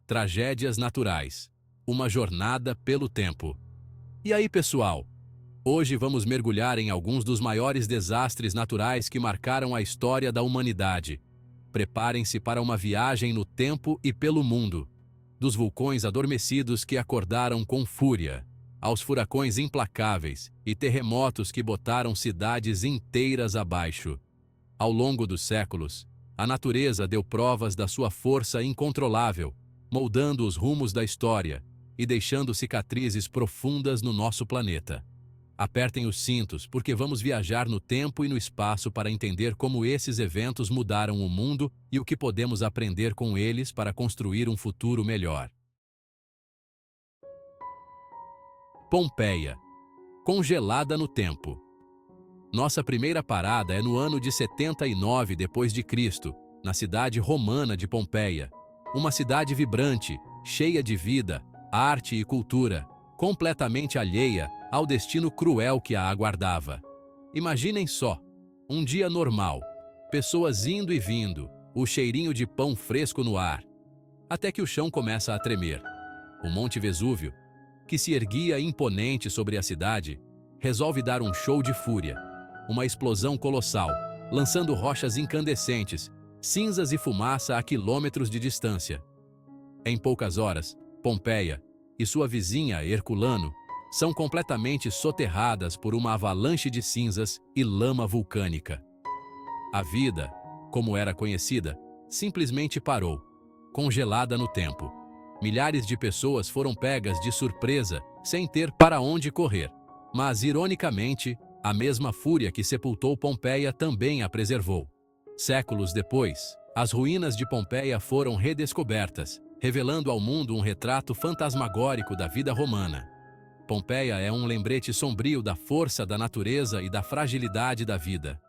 Tragédias naturais. Uma jornada pelo tempo. E aí, pessoal? Hoje vamos mergulhar em alguns dos maiores desastres naturais que marcaram a história da humanidade. Preparem-se para uma viagem no tempo e pelo mundo. Dos vulcões adormecidos que acordaram com fúria, aos furacões implacáveis e terremotos que botaram cidades inteiras abaixo. Ao longo dos séculos, a natureza deu provas da sua força incontrolável, moldando os rumos da história e deixando cicatrizes profundas no nosso planeta. Apertem os cintos, porque vamos viajar no tempo e no espaço para entender como esses eventos mudaram o mundo e o que podemos aprender com eles para construir um futuro melhor. Pompeia, congelada no tempo. Nossa primeira parada é no ano de 79 d.C., na cidade romana de Pompeia. Uma cidade vibrante, cheia de vida, arte e cultura, completamente alheia ao destino cruel que a aguardava. Imaginem só, um dia normal, pessoas indo e vindo, o cheirinho de pão fresco no ar, até que o chão começa a tremer. O Monte Vesúvio, que se erguia imponente sobre a cidade, resolve dar um show de fúria. Uma explosão colossal, lançando rochas incandescentes, cinzas e fumaça a quilômetros de distância. Em poucas horas, Pompeia e sua vizinha Herculano são completamente soterradas por uma avalanche de cinzas e lama vulcânica. A vida, como era conhecida, simplesmente parou, congelada no tempo. Milhares de pessoas foram pegas de surpresa, sem ter para onde correr. Mas, ironicamente, a mesma fúria que sepultou Pompeia também a preservou. Séculos depois, as ruínas de Pompeia foram redescobertas, revelando ao mundo um retrato fantasmagórico da vida romana. Pompeia é um lembrete sombrio da força da natureza e da fragilidade da vida.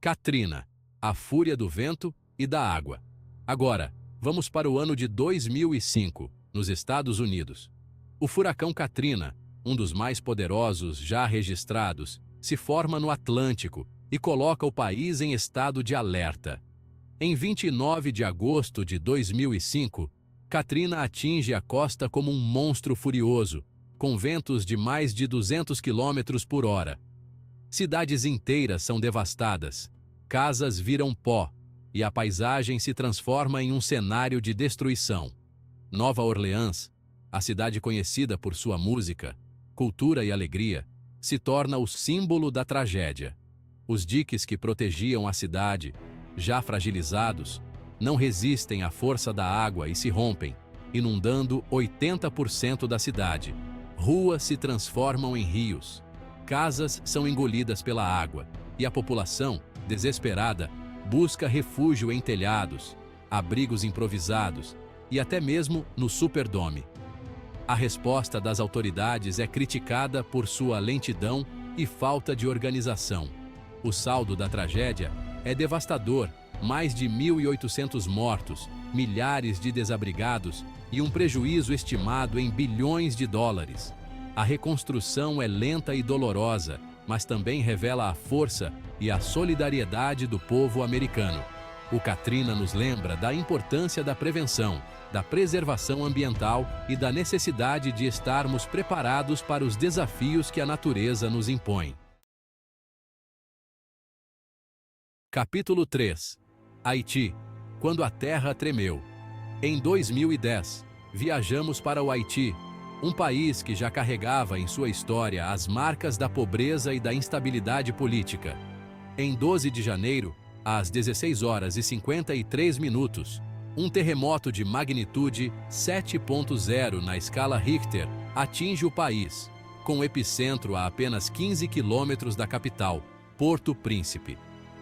Katrina, a fúria do vento e da água. Agora, vamos para o ano de 2005, nos Estados Unidos. O furacão Katrina, um dos mais poderosos já registrados, se forma no Atlântico e coloca o país em estado de alerta. Em 29 de agosto de 2005, Katrina atinge a costa como um monstro furioso, com ventos de mais de 200 km por hora. Cidades inteiras são devastadas, casas viram pó, e a paisagem se transforma em um cenário de destruição. Nova Orleans, a cidade conhecida por sua música, cultura e alegria, se torna o símbolo da tragédia. Os diques que protegiam a cidade, já fragilizados, não resistem à força da água e se rompem, inundando 80% da cidade. Ruas se transformam em rios, casas são engolidas pela água, e a população, desesperada, busca refúgio em telhados, abrigos improvisados e até mesmo no Superdome. A resposta das autoridades é criticada por sua lentidão e falta de organização. O saldo da tragédia é devastador, mais de 1.800 mortos, milhares de desabrigados e um prejuízo estimado em bilhões de dólares. A reconstrução é lenta e dolorosa, mas também revela a força e a solidariedade do povo americano. O Katrina nos lembra da importância da prevenção, da preservação ambiental e da necessidade de estarmos preparados para os desafios que a natureza nos impõe. Capítulo 3. Haiti, quando a terra tremeu. Em 2010, viajamos para o Haiti, um país que já carregava em sua história as marcas da pobreza e da instabilidade política. Em 12 de janeiro, às 16 horas e 53 minutos, um terremoto de magnitude 7.0 na escala Richter atinge o país, com o epicentro a apenas 15 quilômetros da capital, Porto Príncipe.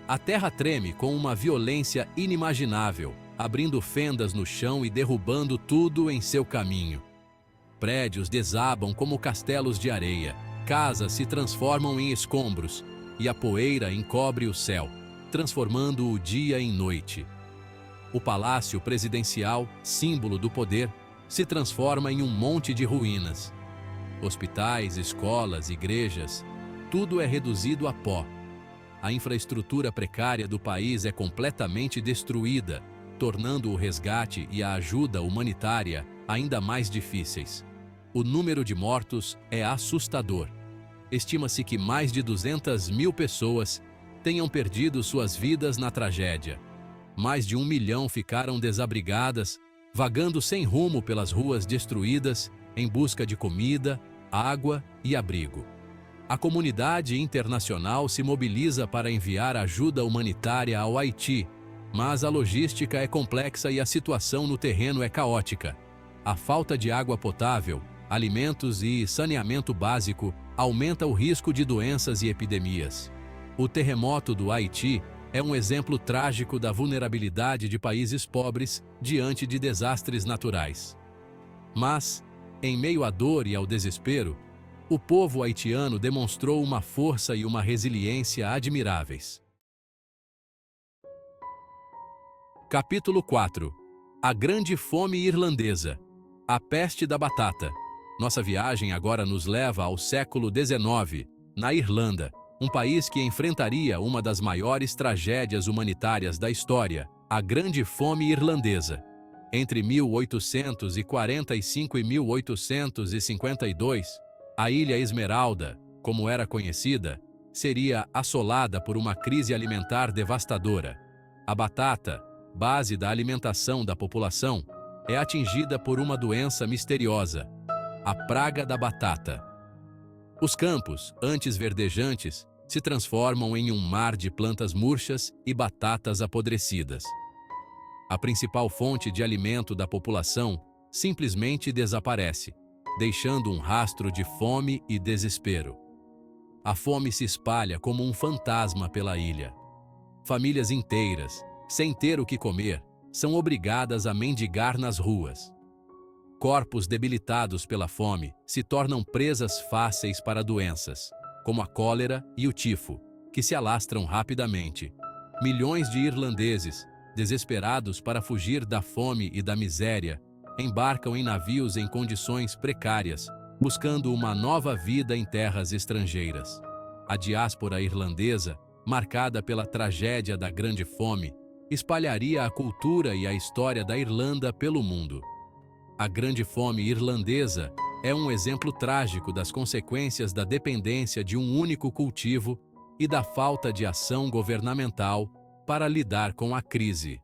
A terra treme com uma violência inimaginável, abrindo fendas no chão e derrubando tudo em seu caminho. Prédios desabam como castelos de areia, casas se transformam em escombros e a poeira encobre o céu, transformando o dia em noite. O palácio presidencial, símbolo do poder, se transforma em um monte de ruínas. Hospitais, escolas, igrejas, tudo é reduzido a pó. A infraestrutura precária do país é completamente destruída tornando o resgate e a ajuda humanitária ainda mais difíceis. O número de mortos é assustador. Estima-se que mais de 200 mil pessoas tenham perdido suas vidas na tragédia. Mais de 1 milhão ficaram desabrigadas, vagando sem rumo pelas ruas destruídas, em busca de comida, água e abrigo. A comunidade internacional se mobiliza para enviar ajuda humanitária ao Haiti, mas a logística é complexa e a situação no terreno é caótica. A falta de água potável, alimentos e saneamento básico aumenta o risco de doenças e epidemias. O terremoto do Haiti é um exemplo trágico da vulnerabilidade de países pobres diante de desastres naturais. Mas, em meio à dor e ao desespero, o povo haitiano demonstrou uma força e uma resiliência admiráveis. Capítulo 4. A Grande Fome Irlandesa. A Peste da Batata. Nossa viagem agora nos leva ao século XIX, na Irlanda, um país que enfrentaria uma das maiores tragédias humanitárias da história, a Grande Fome Irlandesa. Entre 1845 e 1852, a Ilha Esmeralda, como era conhecida, seria assolada por uma crise alimentar devastadora. A batata, base da alimentação da população, é atingida por uma doença misteriosa, a praga da batata. Os campos, antes verdejantes, se transformam em um mar de plantas murchas e batatas apodrecidas. A principal fonte de alimento da população simplesmente desaparece, deixando um rastro de fome e desespero. A fome se espalha como um fantasma pela ilha. Famílias inteiras, sem ter o que comer, são obrigadas a mendigar nas ruas. Corpos debilitados pela fome se tornam presas fáceis para doenças, como a cólera e o tifo, que se alastram rapidamente. Milhões de irlandeses, desesperados para fugir da fome e da miséria, embarcam em navios em condições precárias, buscando uma nova vida em terras estrangeiras. A diáspora irlandesa, marcada pela tragédia da Grande Fome, espalharia a cultura e a história da Irlanda pelo mundo. A Grande Fome Irlandesa é um exemplo trágico das consequências da dependência de um único cultivo e da falta de ação governamental para lidar com a crise.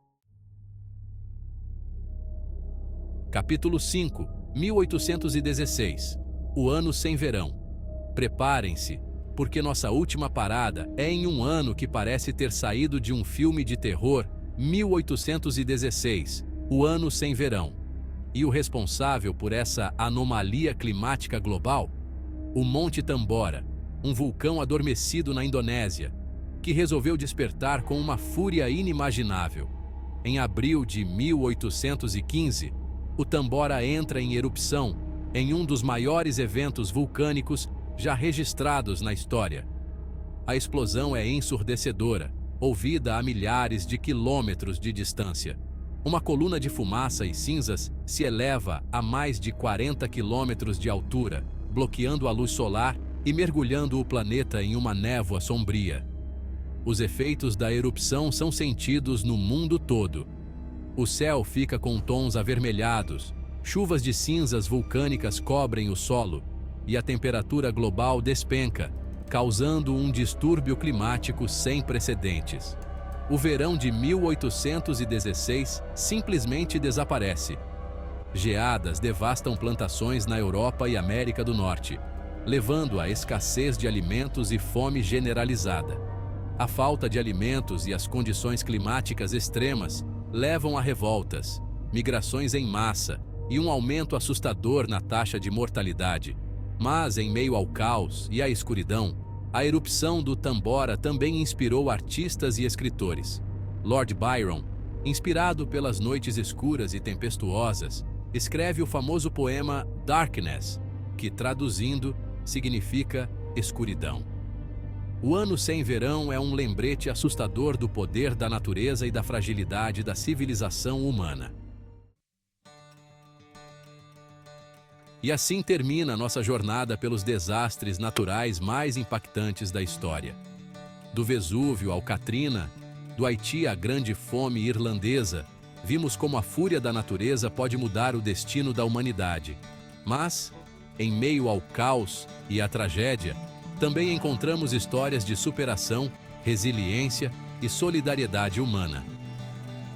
Capítulo 5. 1816. O ano sem verão. Preparem-se, porque nossa última parada é em um ano que parece ter saído de um filme de terror, 1816, o ano sem verão. E o responsável por essa anomalia climática global? O Monte Tambora, um vulcão adormecido na Indonésia, que resolveu despertar com uma fúria inimaginável. Em abril de 1815, o Tambora entra em erupção em um dos maiores eventos vulcânicos já registrados na história. A explosão é ensurdecedora, ouvida a milhares de quilômetros de distância. Uma coluna de fumaça e cinzas se eleva a mais de 40 quilômetros de altura, bloqueando a luz solar e mergulhando o planeta em uma névoa sombria. Os efeitos da erupção são sentidos no mundo todo. O céu fica com tons avermelhados, chuvas de cinzas vulcânicas cobrem o solo e a temperatura global despenca, causando um distúrbio climático sem precedentes. O verão de 1816 simplesmente desaparece. Geadas devastam plantações na Europa e América do Norte, levando à escassez de alimentos e fome generalizada. A falta de alimentos e as condições climáticas extremas levam a revoltas, migrações em massa e um aumento assustador na taxa de mortalidade. Mas, em meio ao caos e à escuridão, a erupção do Tambora também inspirou artistas e escritores. Lord Byron, inspirado pelas noites escuras e tempestuosas, escreve o famoso poema Darkness, que, traduzindo, significa escuridão. O ano sem verão é um lembrete assustador do poder da natureza e da fragilidade da civilização humana. E assim termina nossa jornada pelos desastres naturais mais impactantes da história. Do Vesúvio ao Katrina, do Haiti à Grande Fome Irlandesa, vimos como a fúria da natureza pode mudar o destino da humanidade. Mas, em meio ao caos e à tragédia, também encontramos histórias de superação, resiliência e solidariedade humana.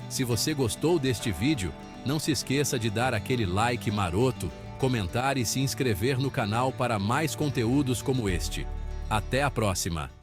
Se você gostou deste vídeo, não se esqueça de dar aquele like maroto, comentar e se inscrever no canal para mais conteúdos como este. Até a próxima!